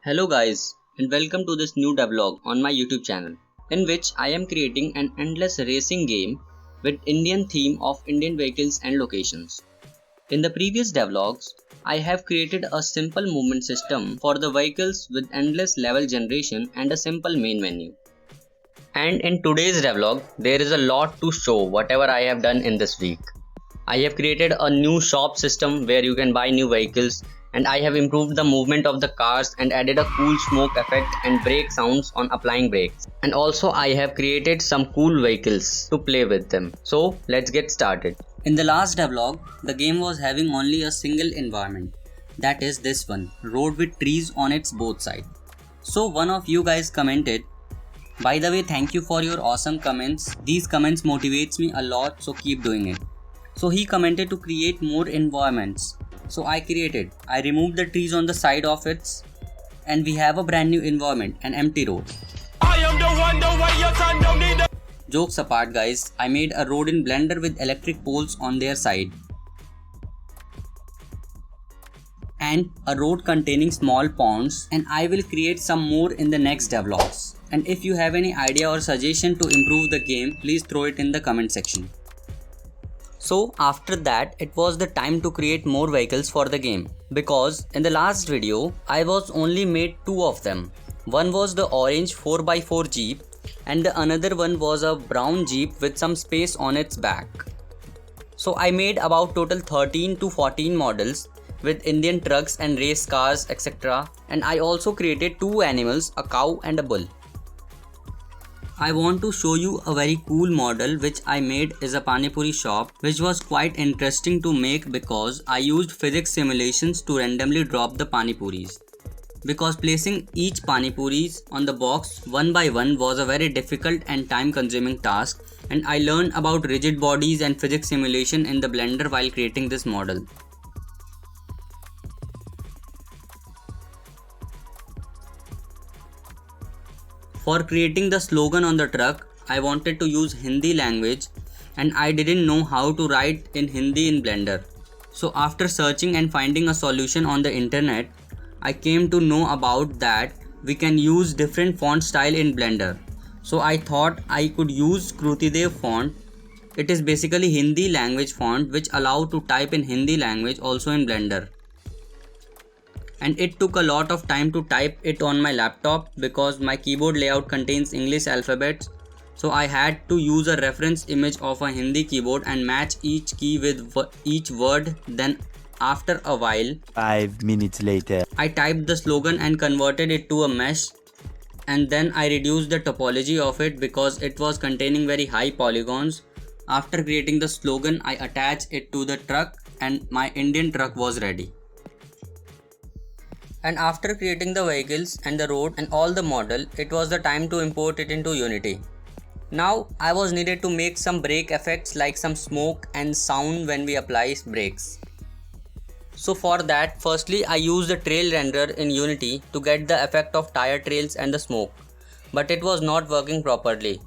Hello guys and welcome to this new devlog on my YouTube channel in which I am creating an endless racing game with Indian theme of Indian vehicles and locations. In the previous devlogs, I have created a simple movement system for the vehicles with endless level generation and a simple main menu. And in today's devlog, there is a lot to show whatever I have done in this week. I have created a new shop system where you can buy new vehicles, and I have improved the movement of the cars and added a cool smoke effect and brake sounds on applying brakes. And also I have created some cool vehicles to play with them. So let's get started. In the last devlog, the game was having only a single environment. That is this one, road with trees on its both sides. So one of you guys commented, by the way, thank you for your awesome comments. These comments motivates me a lot, so keep doing it. So he commented to create more environments. So I removed the trees on the side of it, and we have a brand new environment, an empty road. I am the one, the way your son don't need. Jokes apart guys, I made a road in Blender with electric poles on their side. And a road containing small ponds, and I will create some more in the next devlogs. And if you have any idea or suggestion to improve the game, please throw it in the comment section. So after that, it was the time to create more vehicles for the game, because in the last video I was only made two of them. One was the orange 4x4 jeep and the another one was a brown jeep with some space on its back. So I made about total 13 to 14 models with Indian trucks and race cars, etc. And I also created two animals, a cow and a bull. I want to show you a very cool model which I made is a Pani Puri shop, which was quite interesting to make because I used physics simulations to randomly drop the Pani Puris. Because placing each Pani Puris on the box one by one was a very difficult and time consuming task, and I learned about rigid bodies and physics simulation in the Blender while creating this model. For creating the slogan on the truck, I wanted to use Hindi language and I didn't know how to write in Hindi in Blender. So after searching and finding a solution on the internet, I came to know about that we can use different font style in Blender. So I thought I could use Krutidev font. It is basically Hindi language font which allow to type in Hindi language also in Blender. And it took a lot of time to type it on my laptop because my keyboard layout contains English alphabets. So I had to use a reference image of a Hindi keyboard and match each key with each word. Then after a while, 5 minutes later, I typed the slogan and converted it to a mesh. And then I reduced the topology of it because it was containing very high polygons. After creating the slogan, I attached it to the truck and my Indian truck was ready. And after creating the vehicles and the road and all the model, it was the time to import it into Unity. Now I was needed to make some brake effects like some smoke and sound when we apply brakes. So for that, firstly I used the trail renderer in Unity to get the effect of tire trails and the smoke. But it was not working properly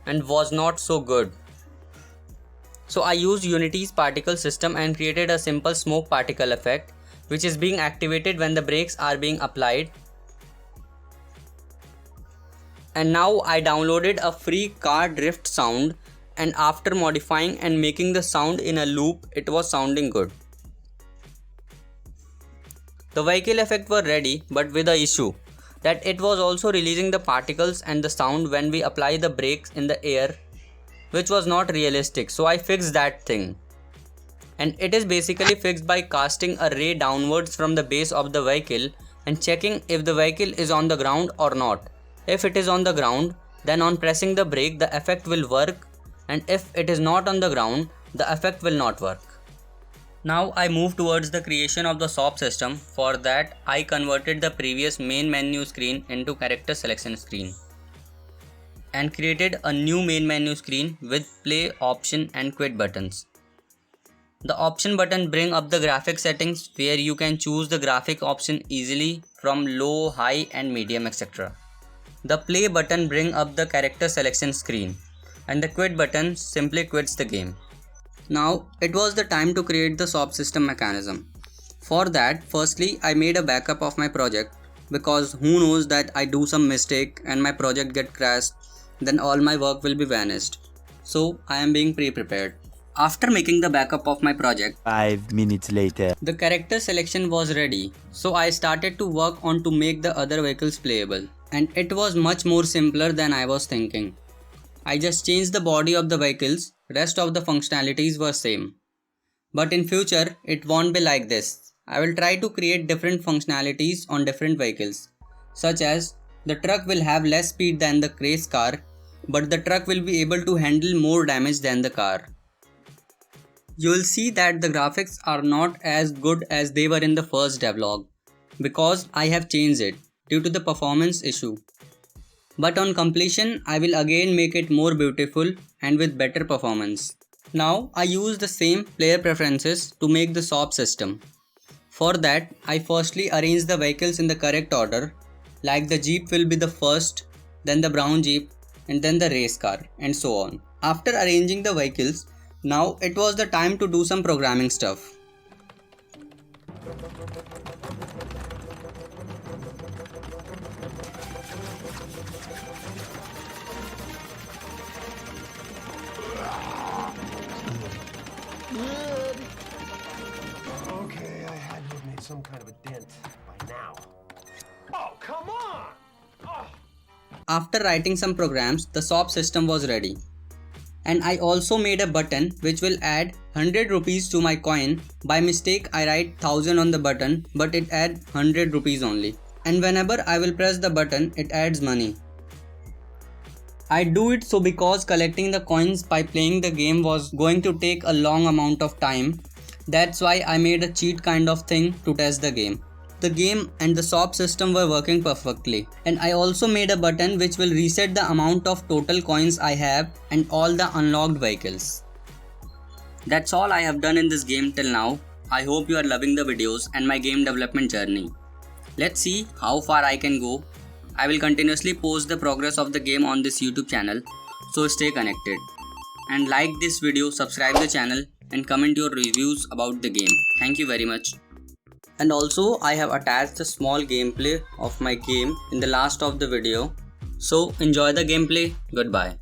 and was not so good. So I used Unity's particle system and created a simple smoke particle effect, which is being activated when the brakes are being applied. And now I downloaded a free car drift sound, and after modifying and making the sound in a loop, it was sounding good. The vehicle effect were ready, but with the issue that it was also releasing the particles and the sound when we apply the brakes in the air, which was not realistic. So I fixed that thing. And it is basically fixed by casting a ray downwards from the base of the vehicle and checking if the vehicle is on the ground or not. If it is on the ground, then on pressing the brake the effect will work, and if it is not on the ground, the effect will not work. Now I move towards the creation of the shop system. For that I converted the previous main menu screen into character selection screen and created a new main menu screen with play, option and quit buttons. The option button bring up the graphic settings where you can choose the graphic option easily from low, high and medium, etc. The play button bring up the character selection screen and the quit button simply quits the game. Now it was the time to create the shop system mechanism. For that, firstly I made a backup of my project because who knows that I do some mistake and my project get crashed, then all my work will be vanished. So I am being pre-prepared. After making the backup of my project, 5 minutes later. the character selection was ready, so I started to work on to make the other vehicles playable. And it was much more simpler than I was thinking. I just changed the body of the vehicles, rest of the functionalities were same. But in future, it won't be like this. I will try to create different functionalities on different vehicles, such as the truck will have less speed than the race car, but the truck will be able to handle more damage than the car. You will see that the graphics are not as good as they were in the first devlog, because I have changed it due to the performance issue. But on completion, I will again make it more beautiful and with better performance. Now I use the same player preferences to make the SOP system. For that, I firstly arrange the vehicles in the correct order, like the Jeep will be the first, then the brown Jeep, and then the race car, and so on. After arranging the vehicles, now it was the time to do some programming stuff. Okay, I had to have made some kind of a dent by now. Oh, come on! Oh. After writing some programs, the SOP system was ready. And I also made a button which will add 100 rupees to my coin. By mistake I write 1000 on the button, but it adds 100 rupees only. And whenever I will press the button, it adds money. I do it so because collecting the coins by playing the game was going to take a long amount of time. That's why I made a cheat kind of thing to test the game. The game and the SOP system were working perfectly, and I also made a button which will reset the amount of total coins I have and all the unlocked vehicles. That's all I have done in this game till now. I hope you are loving the videos and my game development journey. Let's see how far I can go. I will continuously post the progress of the game on this YouTube channel, so stay connected. And like this video, subscribe the channel and comment your reviews about the game. Thank you very much. And also I have attached a small gameplay of my game in the last of the video. So enjoy the gameplay. Goodbye.